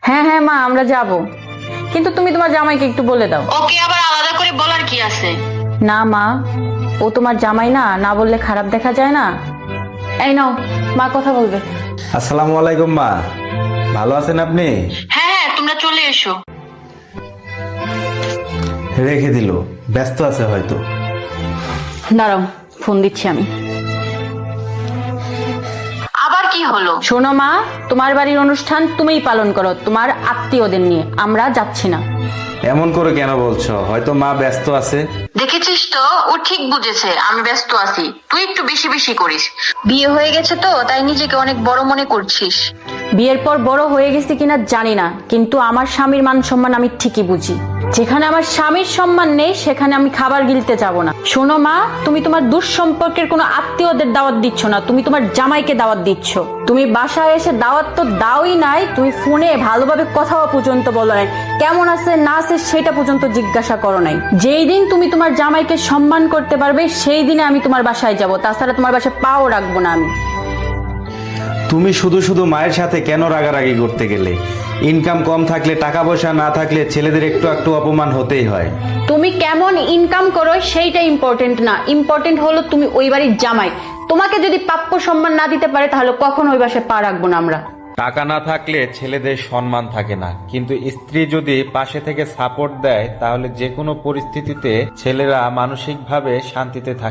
হ্যাঁ হ্যাঁ মা, আমরা যাব, কিন্তু তুমি তোমার জামাইকে একটু বলে দাও। ওকে আবার আলাদা করে বলার কি আছে? না মা, ও তোমার জামাই না, না বললে খারাপ দেখা যায় না। এই নাও, মা কথা বলবে। আসসালামু আলাইকুম মা, ভালো আছেন আপনি? হ্যাঁ হ্যাঁ, তোমরা চলে এসো। রেখে দিল, ব্যস্ত আছে হয়তো। দাঁড়াও, ফোন দিচ্ছি আমি। আবার কি হলো? শোনো মা, তোমার বাড়ির অনুষ্ঠান তুমিই পালন করো তোমার আত্মীয়দের নিয়ে, আমরা যাচ্ছি না। এমন করে কেন বলছো? হয়তো মা ব্যস্ত আছে। দেখেছিস তো, ও ঠিক বুঝেছে আমি ব্যস্ত আছি। তুই একটু বেশি বেশি করিস। বিয়ে হয়ে গেছে তো তাই নিজেকে অনেক বড় মনে করছিস। বিয়ের পর বড় হয়ে গেছি কিনা জানি না, কিন্তু আমার স্বামীর মান সম্মান আমি ঠিকই বুঝি। যেখানে আমার স্বামীর সম্মান নেই সেখানে আমি খাবার গিলতে যাব না। শোনো মা, তুমি তোমার দুঃসম্পর্কের কোনো আত্মীয়দের দাওয়াত দিচ্ছ না, তুমি তোমার জামাইকে দাওয়াত দিচ্ছ। তুমি বাসায় এসে দাওয়াত তো দাওই নাই, তুমি ফোনে ভালোভাবে কথাও পর্যন্ত বলো নাই, কেমন আছে না আছে সেটা পর্যন্ত জিজ্ঞাসা করো নাই। যেই দিন তুমি তোমার জামাইকে সম্মান করতে পারবে সেই দিনে আমি তোমার বাসায় যাব, তাছাড়া তোমার বাসায় পাও রাখবো না আমি। তুমি শুধু শুধু মায়ের সাথে কেন রাগারাগি করতে গেলে? ইনকাম কম থাকলে, টাকা পয়সা না থাকলে ছেলেদের একটু একটু অপমান হতেই হয়। তুমি কেমন ইনকাম করো সেইটা ইম্পর্টেন্ট না, ইম্পর্টেন্ট হলো তুমি ওই বাড়ির জামাই। তোমাকে যদি প্রাপ্য সম্মান না দিতে পারে তাহলে কখনো ওই বাসায় পা রাখবো না আমরা। টাকা না থাকলে ছেলেদের সম্মান থাকে না, কিন্তু স্ত্রী যদি পাশে থেকে সাপোর্ট দেয় তাহলে যে কোনো পরিস্থিতিতে ছেলেরা মানসিকভাবে শান্তিতে থাকে।